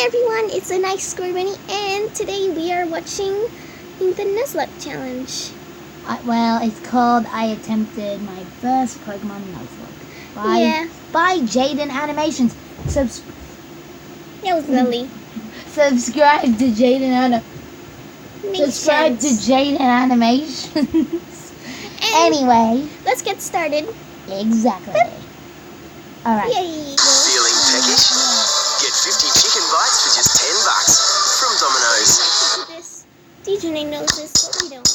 everyone, it's a nice Scorbunny, and today we are watching the Nuzlocke challenge. Well, it's called I Attempted My First Pokemon Nuzlocke by Jaiden Animations. That was Lily. Subscribe to Jaiden Animations. Anyway, let's get started. Exactly. All right. Yay! Feeling peckish? Get 50 chicken bites for just $10 from Domino's. This DJ knows this, but we don't.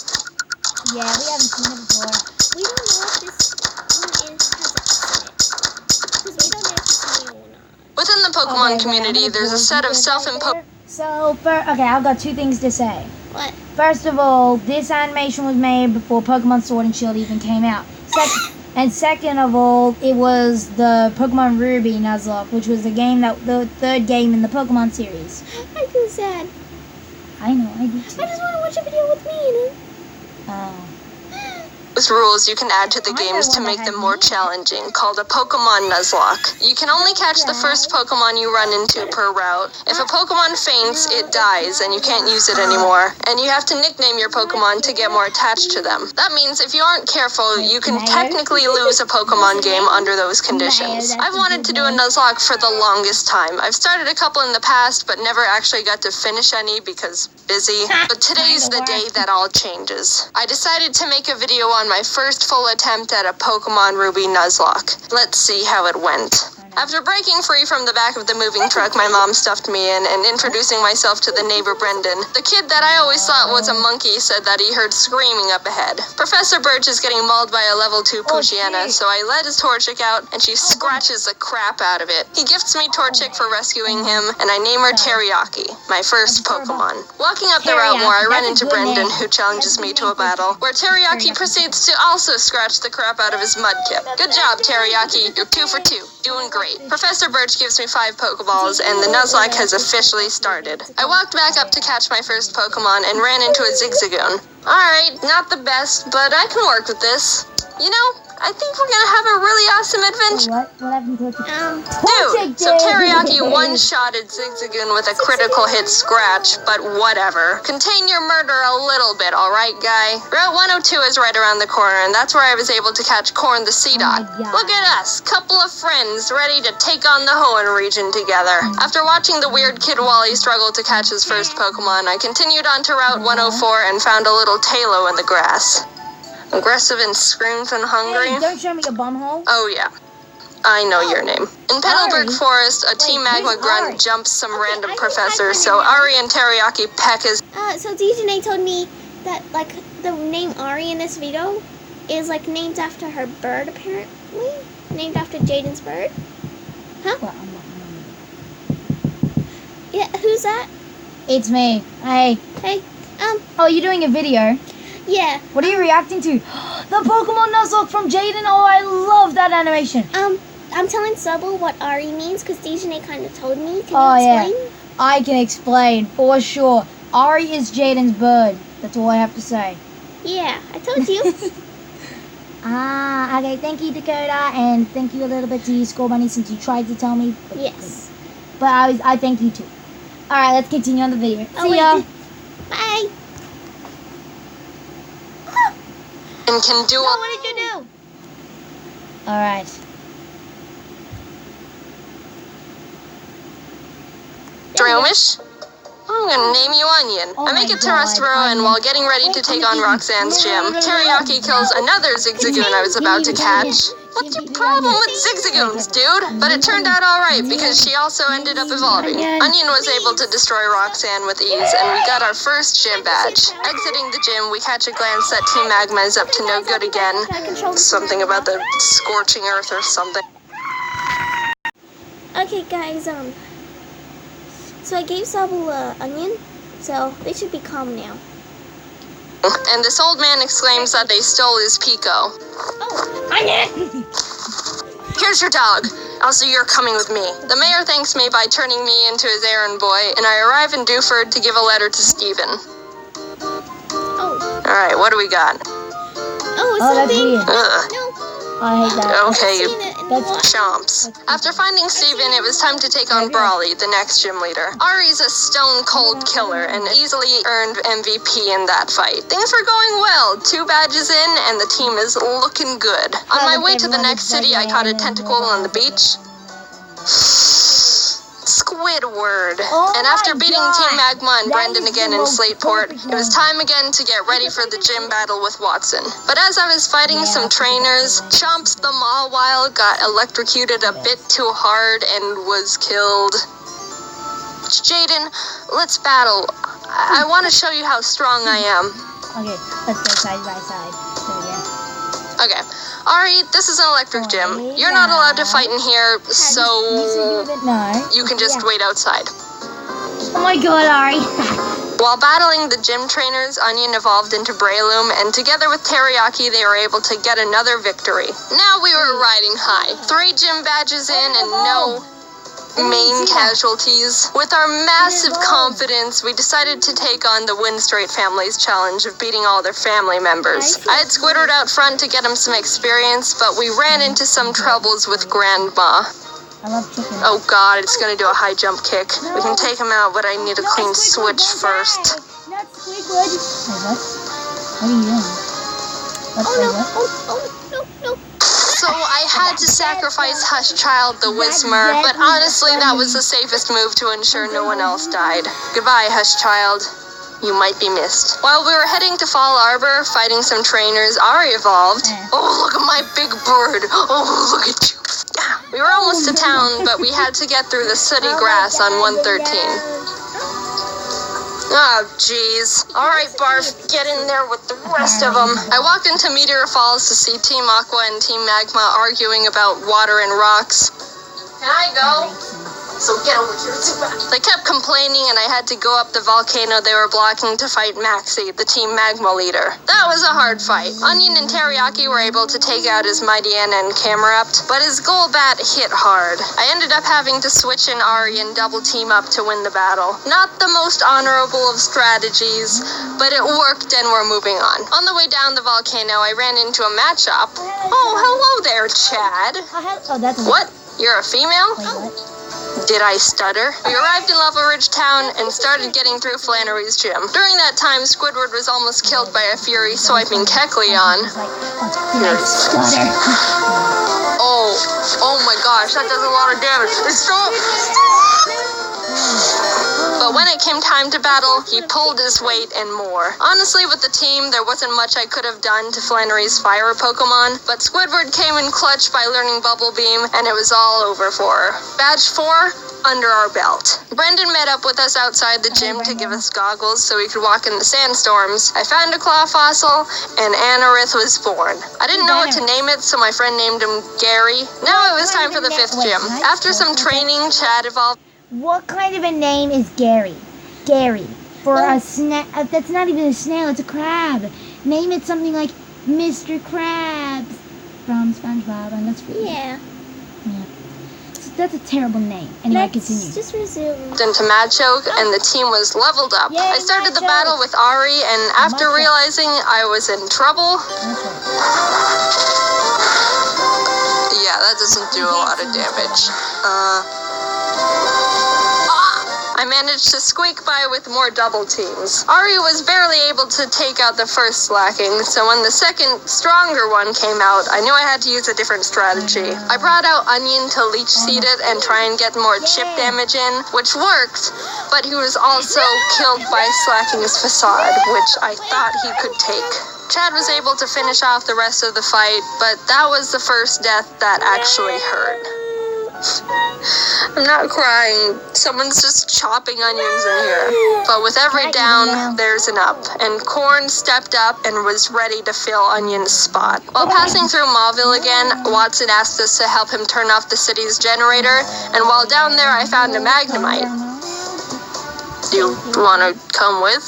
Yeah, we haven't seen it before. We don't know if this one has an S in it, because we don't know if it's new or not. Within the Pokemon community, there's a set of self-imposed... I've got two things to say. What? First of all, this animation was made before Pokemon Sword and Shield even came out. Second of all, it was the Pokemon Ruby Nuzlocke, which was the third game in the Pokemon series. I feel sad. I know, I do too. I just want to watch a video with me in it. Oh. rules you can add to the games to make them more challenging, called a Pokemon Nuzlocke. You can only catch the first Pokemon you run into per route. If a Pokemon faints, it dies, and you can't use it anymore. And you have to nickname your Pokemon to get more attached to them. That means if you aren't careful, you can technically lose a Pokemon game under those conditions. I've wanted to do a Nuzlocke for the longest time. I've started a couple in the past, but never actually got to finish any because busy. But today's the day that all changes. I decided to make a video on my first full attempt at a Pokemon Ruby Nuzlocke. Let's see how it went. After breaking free from the back of the moving truck my mom stuffed me in and introducing myself to the neighbor Brendan, the kid that I always thought was a monkey said that he heard screaming up ahead. Professor Birch is getting mauled by a level 2 Poochyena, so I let his Torchic out and she scratches the crap out of it. He gifts me Torchic for rescuing him, and I name her Teriyaki, my first Pokemon. Walking up the route more, I run into Brendan, who challenges me to a battle, where Teriyaki proceeds to also scratch the crap out of his Mudkip. Good job, Teriyaki. You're 2 for 2. Doing great. Professor Birch gives me 5 Pokeballs, and the Nuzlocke has officially started. I walked back up to catch my first Pokemon and ran into a Zigzagoon. Alright, not the best, but I can work with this. You know, I think we're gonna have a really awesome adventure. What happened to Dude, so Teriyaki one-shotted Zigzagoon with a critical hit scratch, but whatever. Contain your murder a little bit, alright, guy? Route 102 is right around the corner, and that's where I was able to catch Corn the Seedot. Look at us, couple of friends ready to take on the Hoenn region together. After watching the weird Kid Wally struggle to catch his first Pokemon, I continued on to Route 104 and found a little Talo in the grass. Aggressive and screams and hungry. Hey, don't show me your bumhole. Oh, yeah. I know your name. In Petalburg Forest, a Team Magma grunt jumps some random professor, so Ari and Teriyaki peck his... So DJ told me that, like, the name Ari in this video is, like, named after her bird, apparently? Named after Jaiden's bird? Huh? Well, Yeah, who's that? it's me. Hey. Hey, Oh, you're doing a video? yeah. What are you reacting to? The Pokemon Nuzlocke from Jaiden. Oh, I love that animation. I'm telling Sobble what Ari means, because DJ kind of told me. Can you explain? I can explain for sure. Ari is Jaiden's bird. That's all I have to say. Yeah, I told you. Okay. Thank you, Dakota, and thank you a little bit to you, Scorbunny, since you tried to tell me. Yes. But I thank you too. All right, let's continue on the video. See wait, ya. Bye. And can do What did you do? All right. Droomish? I'm gonna name you Onion. I make it to Rustboro, and while getting ready to take on Roxanne's gym, Teriyaki kills another Zigzagoon I was about to catch. What's your problem with Zigzagoons, dude? But it turned out alright, because she also ended up evolving. Onion was able to destroy Roxanne with ease, and we got our first gym badge. Exiting the gym, we catch a glance that Team Magma is up to no good again. Something about the scorching earth or something. Okay, guys, so I gave Sobble onion, so they should be calm now. And this old man exclaims that they stole his Pico. Oh, onion! Here's your dog. Also, you're coming with me. The mayor thanks me by turning me into his errand boy, and I arrive in Dewford to give a letter to Stephen. Oh. Alright, what do we got? Oh, it's Oh, that's something. weird. No. I hate that. Okay, I've seen it in Chomps. After finding Steven, it was time to take on Brawly, the next gym leader. Ari's a stone-cold killer and easily earned MVP in that fight. Things were going well. 2 badges in, and the team is looking good. On my way to the next city, I caught a tentacle on the beach. Squidward. And after beating Team Magma and Brendan again in Slateport, it was time again to get ready for the gym battle with Watson. But as I was fighting some trainers, Chomps the Mawile got electrocuted a bit too hard and was killed. Jaiden, let's battle. I want to show you how strong I am. Okay, let's go side by side. There we go. Okay. Ari, this is an electric gym. You're not allowed to fight in here, so you can just wait outside. Oh my god, Ari. While battling the gym trainers, Onion evolved into Breloom, and together with Teriyaki, they were able to get another victory. Now we were riding high. 3 gym badges in and no main casualties. With our massive confidence, we decided to take on the Win Straight family's challenge of beating all their family members. I had Squidward out front to get him some experience, but we ran into some troubles with Grandma. I love chicken. Oh god, it's gonna do a high jump kick. We can take him out, but I need a clean switch first. Not Squidward. Wait, what? What are you doing? No. So I had to sacrifice Hushchild the Whismer, but honestly that was the safest move to ensure no one else died. Goodbye, Hushchild. You might be missed. While we were heading to Fall Arbor, fighting some trainers, Ari evolved. Oh, look at my big bird. Oh, look at you. We were almost to town, but we had to get through the sooty grass on 113. Oh, jeez. Alright, Barf, get in there with the rest of them. I walked into Meteor Falls to see Team Aqua and Team Magma arguing about water and rocks. Can I go? So get over here, Zuba. They kept complaining and I had to go up the volcano they were blocking to fight Maxie, the Team Magma leader. That was a hard fight. Onion and Teriyaki were able to take out his Mighty Anna and Camerupt, but his Golbat hit hard. I ended up having to switch in Ari and double team up to win the battle. Not the most honorable of strategies, but it worked and we're moving on. On the way down the volcano, I ran into a mat shop. Oh, hello there, Chad. Oh, that's What? You're a female? Wait, what? Did I stutter? We arrived in Lava Ridge Town and started getting through Flannery's gym. During that time, Squidward was almost killed by a Fury swiping Kecleon. Did I stutter? Oh my gosh, that does a lot of damage. Stop! But when it came time to battle, he pulled his weight and more. Honestly, with the team, there wasn't much I could have done to Flannery's fire Pokemon, but Squidward came in clutch by learning Bubble Beam, and it was all over for her. Badge 4, under our belt. Brendan met up with us outside the gym to give us goggles so we could walk in the sandstorms. I found a claw fossil, and Anorith was born. I didn't know what to name it, so my friend named him Gary. Now it was time for the 5th gym. After some training, Chad evolved. What kind of a name is Gary? Gary. For a snail. That's not even a snail, it's a crab. Name it something like Mr. Krabs from SpongeBob, and that's pretty. Yeah. So that's a terrible name. Anyway, continue. Just resume. Into Machoke, and the team was leveled up. Yay, I started the Machoke. battle with Ari, and after realizing I was in trouble, yeah, that doesn't do a lot of damage. I managed to squeak by with more double teams. Ari was barely able to take out the first slacking, so when the second, stronger one came out, I knew I had to use a different strategy. I brought out Onion to leech seed it and try and get more chip damage in, which worked, but he was also killed by Slacking's facade, which I thought he could take. Chad was able to finish off the rest of the fight, but that was the first death that actually hurt. I'm not crying. Someone's just chopping onions in here. But with every down, there's an up. And Corn stepped up and was ready to fill Onion's spot. While passing through Mauville again, Watson asked us to help him turn off the city's generator. And while down there, I found a Magnemite. Do you want to come with?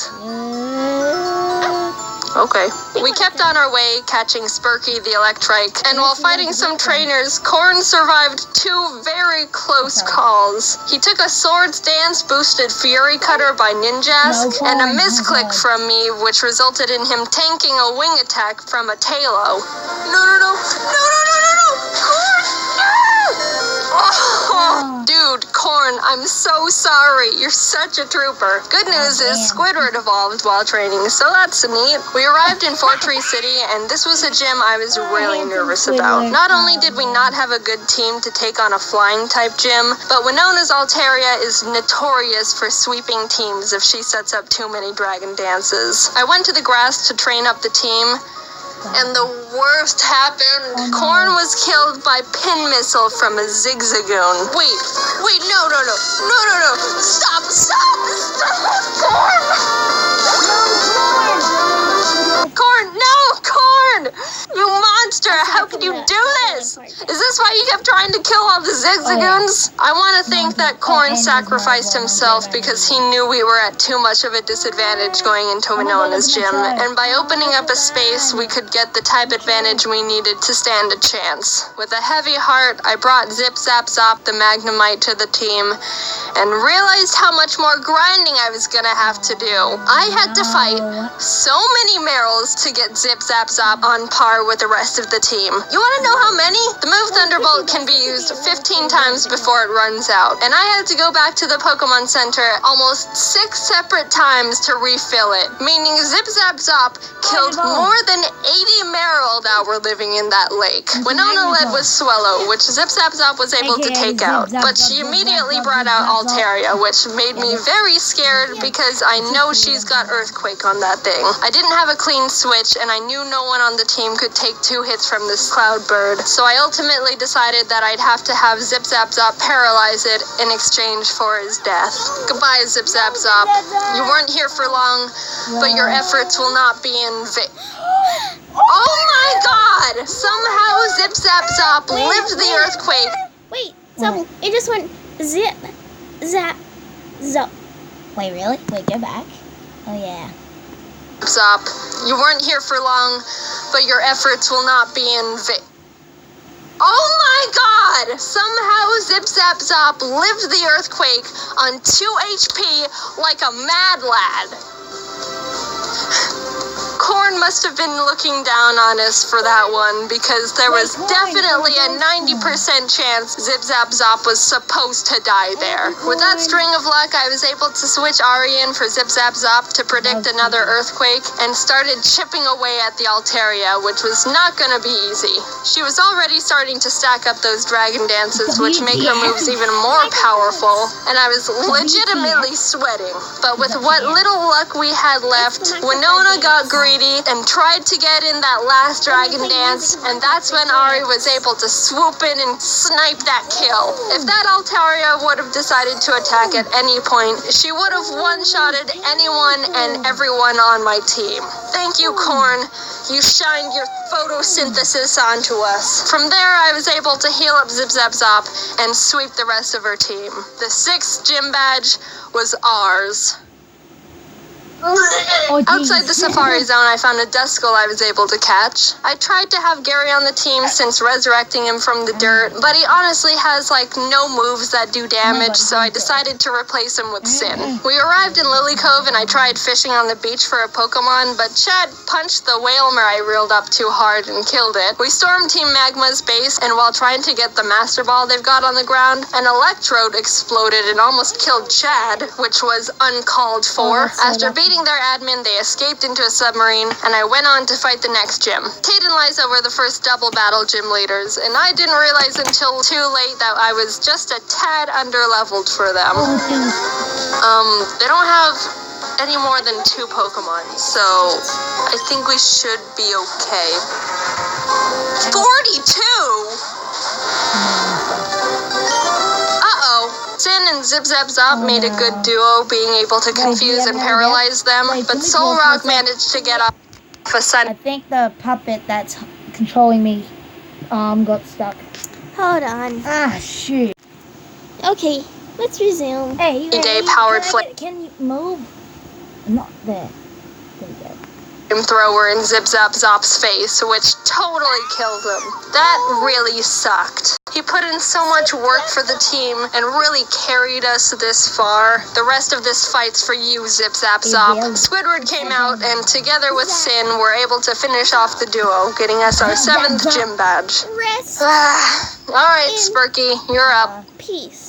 Okay. We kept on our way, catching Spurky the Electrike, and while fighting some trainers, Corn survived 2 very close calls. He took a Swords Dance boosted Fury Cutter by Ninjask, and a misclick from me, which resulted in him tanking a wing attack from a Tailo. No! Corn, no! Oh, dude, Corn, I'm so sorry. You're such a trooper. Good news is Squidward evolved while training, so that's neat. We arrived in Fortree City, and this was a gym I was really nervous about. Not only did we not have a good team to take on a flying-type gym, but Winona's Altaria is notorious for sweeping teams if she sets up too many dragon dances. I went to the grass to train up the team, and the worst happened. Corn was killed by pin missile from a zigzagoon. Wait, no. Stop! Corn, no! Corn! You monster! How could you do this? Is this why you kept trying to kill all the zigzagoons? I want to think that Corn sacrificed himself because he knew we were at too much of a disadvantage going into Winona's gym, and by opening up a space, we could get the type advantage we needed to stand a chance. With a heavy heart, I brought Zip Zap Zop the Magnemite to the team, and realized how much more grinding I was gonna have to do. I had to fight so many Merrills to get Zip Zap Zop on par with the rest of the team. You wanna know how many? The move Thunderbolt can be used 15 times before it runs out, and I had to go back to the Pokemon Center almost 6 separate times to refill it, meaning Zip Zap Zop killed more than 80 Merrill that were living in that lake. Winona led with Swellow, which Zip Zap Zop was able to take out, but she immediately brought out Altaria, which made me very scared because I know she's got Earthquake on that thing. I didn't have a clean switch, and I knew no one on the team could take 2 hits from this Cloud Bird, so I ultimately decided that I'd have to have Zip Zap Zop paralyze it in exchange for his death. Goodbye, Zip Zap Zop. You weren't here for long, but your efforts will not be in vain. Oh my god! Somehow Zip Zap Zop lived the earthquake. Wait, so it just went zip, zap, zop. Wait, really? Wait, go back. Oh, yeah. Zop, you weren't here for long, but your efforts will not be in vain. Oh my god! Somehow Zip Zap Zop lived the earthquake on 2 HP like a mad lad. Corn must have been looking down on us for that one, because there was definitely a 90% chance Zip Zap Zop was supposed to die there. With that string of luck, I was able to switch Ari in for Zip Zap Zop to predict another earthquake, and started chipping away at the Altaria, which was not gonna be easy. She was already starting to stack up those dragon dances, which make her moves even more powerful, and I was legitimately sweating. But with what little luck we had left, Winona got greedy and tried to get in that last dragon dance, and that's when Ari was able to swoop in and snipe that kill. If that Altaria would have decided to attack at any point, she would have one-shotted anyone and everyone on my team. Thank you, Corn. You shined your photosynthesis onto us. From there, I was able to heal up Zip Zap Zop and sweep the rest of her team. The 6th gym badge was ours. Outside the Safari Zone, I found a Duskull I was able to catch. I tried to have Gary on the team since resurrecting him from the dirt, but he honestly has no moves that do damage, so I decided to replace him with Sin. We arrived in Lily Cove and I tried fishing on the beach for a Pokemon, but Chad punched the Whalmer I reeled up too hard and killed it. We stormed Team Magma's base, and while trying to get the Master Ball they've got on the ground, an Electrode exploded and almost killed Chad, which was uncalled for. After beating their admin, they escaped into a submarine, and I went on to fight the next gym. Tate and Liza were the first double battle gym leaders, and I didn't realize until too late that I was just a tad under-leveled for them. They don't have any more than 2 Pokemon, so I think we should be okay. 42?! Sin and Zip Zap Zop made a good duo, being able to confuse and paralyze them, but Solrock managed to get off a sun. I think the puppet that's controlling me got stuck. Hold on. Ah, shoot. Okay, let's resume. Hey, Day-powered flame can you move? Not there. There we go. Flamethrower in Zip Zap Zop's face, which totally killed him. That really sucked. He put in so much work for the team and really carried us this far. The rest of this fight's for you, Zip Zap Zop. Squidward came out, and together with Sin, we're able to finish off the duo, getting us our 7th gym badge. Rest. Alright, Spurky, you're up. Peace.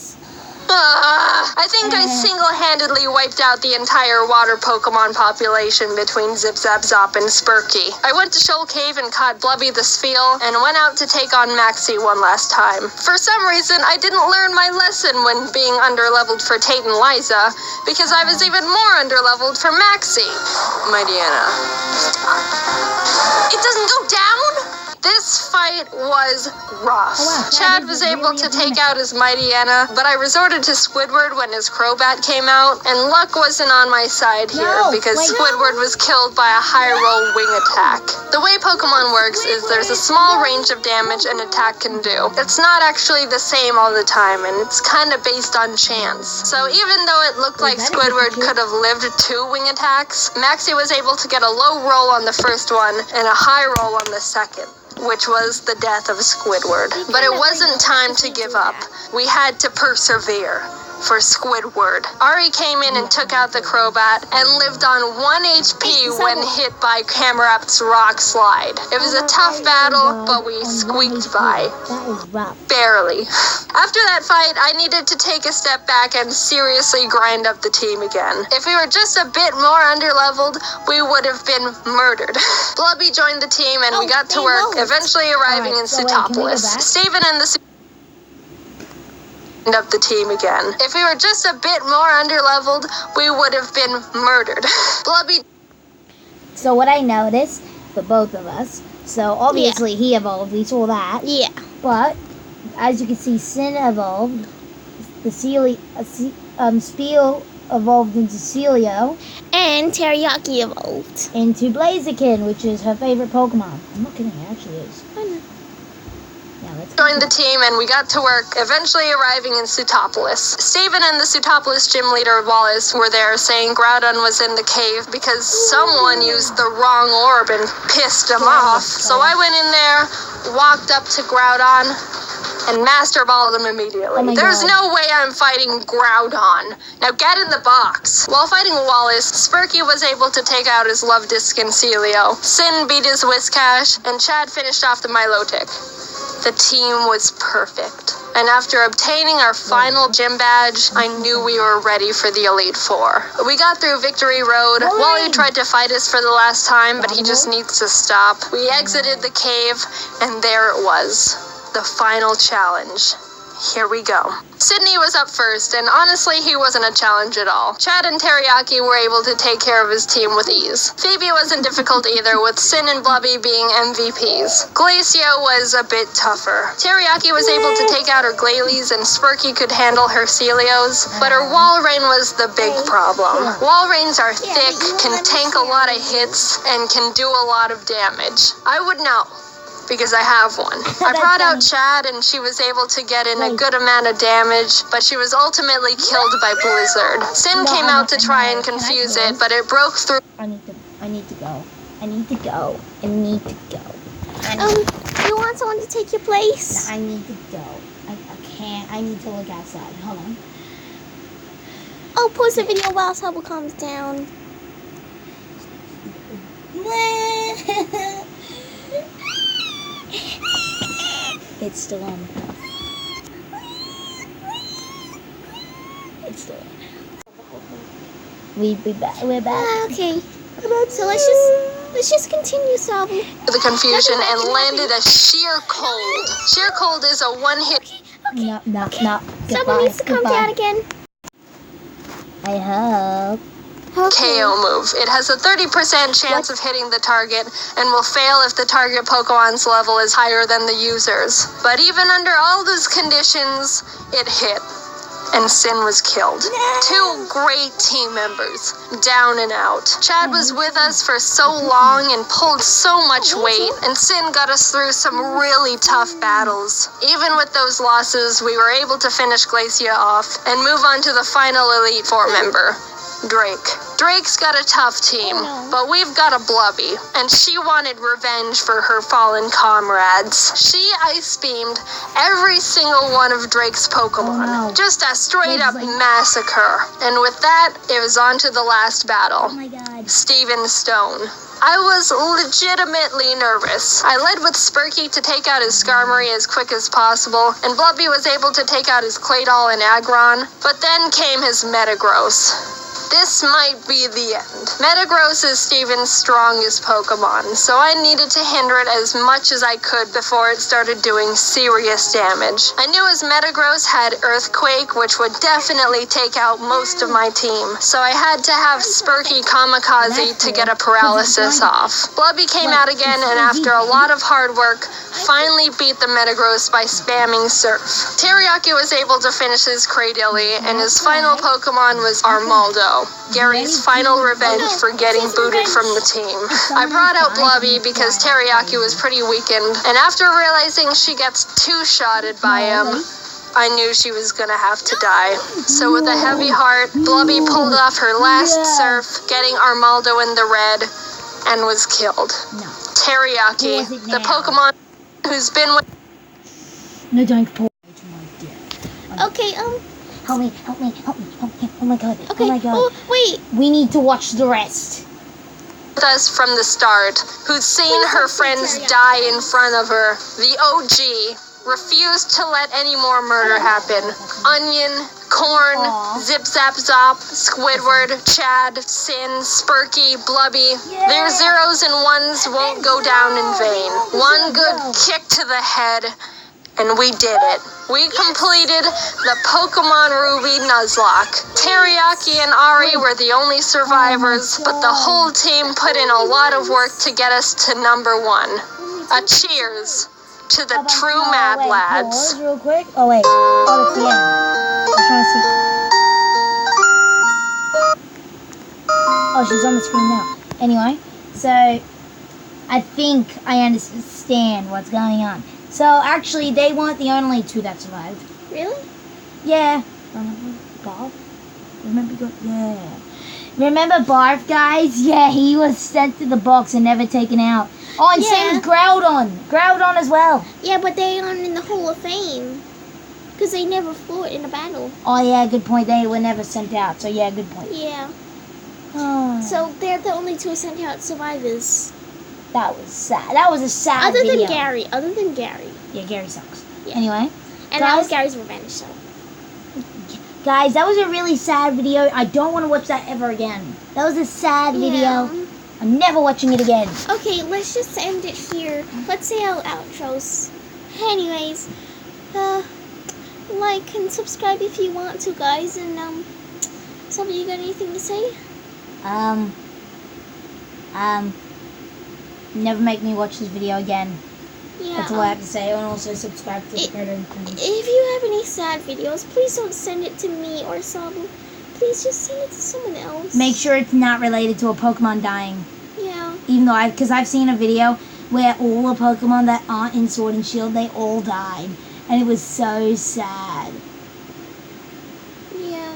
I think I single-handedly wiped out the entire water Pokemon population between Zip Zap Zop and Spurky. I went to Shoal Cave and caught Blubby the Spheal, and went out to take on Maxie one last time. For some reason, I didn't learn my lesson when being underleveled for Tate and Liza, because I was even more underleveled for Maxie. Mighty Anna. It doesn't go down? This fight was rough. Chad was able to take out his Mighty Anna, but I resorted to Squidward when his Crobat came out, and luck wasn't on my side here because Squidward was killed by a high roll wing attack. The way Pokemon works is there's a small range of damage an attack can do. It's not actually the same all the time, and it's kind of based on chance. So even though it looked like Squidward could have lived 2 wing attacks, Maxie was able to get a low roll on the first one and a high roll on the second, which was the death of Squidward. But it wasn't time to give up. We had to persevere for Squidward. Ari came in and took out the Crobat and lived on 1 HP when hit by Camerupt's Rock Slide. It was a tough battle, but we squeaked by. That is rough. Barely. After that fight, I needed to take a step back and seriously grind up the team again. If we were just a bit more underleveled, we would have been murdered. Blubby joined the team and we got to work, eventually arriving in Sutopolis. Steven and the up the team again. If we were just a bit more underleveled, we would have been murdered. Blubby. So what I noticed for both of us, so obviously he evolved, we saw that. Yeah. But as you can see, Sin evolved. The Spheal evolved into Celio. And Teriyaki evolved into Blaziken, which is her favorite Pokemon. I'm not kidding, it actually is. I know. Joined the team and we got to work, eventually arriving in Sutopolis. Steven and the Sutopolis gym leader, Wallace, were there saying Groudon was in the cave because someone used the wrong orb and pissed him off. So I went in there, walked up to Groudon, and Master Balled him immediately. There's no way I'm fighting Groudon. Now get in the box. While fighting Wallace, Spurky was able to take out his Love-Disc and Celio. Sin beat his Whiscash, and Chad finished off the Milotic. The team was perfect. And after obtaining our final gym badge, I knew we were ready for the Elite Four. We got through Victory Road. Wally tried to fight us for the last time, but he just needs to stop. We exited the cave, and there it was. The final challenge. Here we go. Sydney was up first, and honestly, he wasn't a challenge at all. Chad and Teriyaki were able to take care of his team with ease. Phoebe wasn't difficult either, with Sin and Blubby being MVPs. Glacio was a bit tougher. Teriyaki was able to take out her Glalie, and Spurky could handle her Celios, but her Walrein was the big problem. Walreins are thick, can tank a lot of hits, and can do a lot of damage. I would know, because I have one. I brought out Chad and she was able to get in a good amount of damage, but she was ultimately killed by Blizzard. Sin came out to try and confuse it, but it broke through. I need to go. You want someone to take your place? I need to go. I can't. I need to look outside. Hold on. I'll pause the video while Sobble calms down. It's still on. It's still on. We'll be back. We're back. Okay. So let's just continue, Sobble. The confusion and landed a Sheer Cold. Sheer Cold is a one-hit. No. Sobble needs to calm down again. I hope. KO move. It has a 30% chance of hitting the target and will fail if the target Pokemon's level is higher than the user's. But even under all those conditions, it hit. And Sin was killed. Two great team members, down and out. Chad was with us for so long and pulled so much weight, and Sin got us through some really tough battles. Even with those losses, we were able to finish Glacia off and move on to the final Elite Four member, Drake. Drake's got a tough team, but we've got a Blubby, and she wanted revenge for her fallen comrades. She ice beamed every single one of Drake's Pokemon. Just a straight up massacre. And with that, it was on to the last battle. Oh my god. Steven Stone. I was legitimately nervous. I led with Spurky to take out his Skarmory as quick as possible, and Blubby was able to take out his Claydol and Aggron, but then came his Metagross. This might be the end. Metagross is Steven's strongest Pokemon, so I needed to hinder it as much as I could before it started doing serious damage. I knew his Metagross had Earthquake, which would definitely take out most of my team, so I had to have Spurky Kamikaze to get a paralysis off. Blubby came out again, and after a lot of hard work, finally beat the Metagross by spamming Surf. Teriyaki was able to finish his Cradily, and his final Pokemon was Armaldo, Gary's final revenge for getting booted from the team. I brought out Blubby because Teriyaki was pretty weakened, and after realizing she gets two-shotted by him, I knew she was gonna have to die. So with a heavy heart, Blubby pulled off her last Surf, getting Armaldo in the red, and was killed. Teriyaki, the Pokemon who's been with... No, don't pour. Okay, Help me. Oh my god. okay. Oh my god. Oh, wait. We need to watch the rest. us from the start, who'd seen her friends die in front of her. The OG refused to let any more murder happen. Onion, Corn, Zip Zap Zop, Squidward, Chad, Sin, Spurky, Blubby. Their zeros and ones won't go down in vain. One good kick to the head, and we did it. We completed the Pokemon Ruby Nuzlocke. Teriyaki and Ari were the only survivors, but the whole team put in a lot of work to get us to number 1. A cheers to the true Mad Lads. Pause real quick. Oh wait. Oh, it's the end. I'm trying to see. Oh, she's on the screen now. Anyway, so I think I understand what's going on. So actually, they weren't the only 2 that survived. Really? Yeah. Barf? Remember Barf, guys? Yeah, he was sent to the box and never taken out. Oh, and same with Groudon. Groudon as well. Yeah, but they aren't in the Hall of Fame. Because they never fought in a battle. Oh, yeah, good point. They were never sent out. So, yeah, good point. Yeah. Oh, So they're the only 2 sent out survivors. that was sad. That was a sad Other video. than Gary. Yeah, Gary sucks. Yeah. Anyway. And that was Gary's revenge, so. Guys, that was a really sad video. I don't want to watch that ever again. That was a sad video. Yeah. I'm never watching it again. Okay, let's just end it here. Let's say our outros. Anyways, like and subscribe if you want to, guys. And somebody, you got anything to say? Never make me watch this video again. Yeah. That's all I have to say. And also subscribe to the Predator. If you have any sad videos, please don't send it to me or Sobble. Please just send it to someone else. Make sure it's not related to a Pokemon dying. Yeah. Even though because I've seen a video where all the Pokemon that aren't in Sword and Shield, they all died. And it was so sad. Yeah.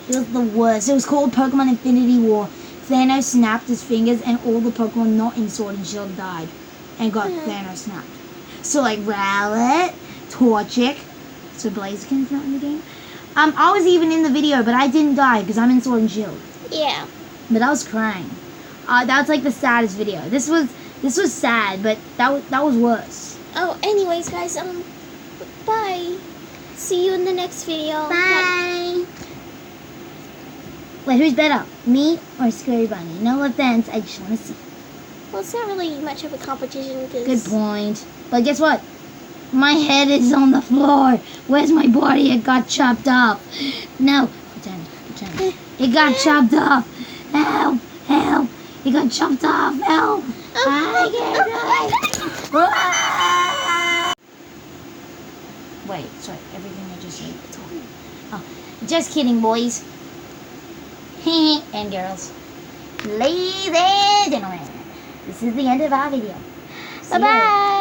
It was the worst. It was called Pokemon Infinity War. Thanos snapped his fingers and all the Pokemon not in Sword and Shield died. And got Thanos snapped. So like Rowlet, Torchic. So Blaziken's not in the game. I was even in the video, but I didn't die because I'm in Sword and Shield. Yeah. But I was crying. That was like the saddest video. This was sad, but that was worse. Oh, anyways, guys, bye. See you in the next video. Bye. Wait, who's better, me or Scorbunny? No offense, I just want to see. Well, it's not really much of a competition because... Good point. But guess what? My head is on the floor. Where's my body? It got chopped off. No. Pretend. It got chopped off. Help. Help. It got chopped off. Help. I can't die. Wait, sorry. Everything I just said. Oh, just kidding, boys. And girls. Ladies and gentlemen, this is the end of our video. Bye-bye.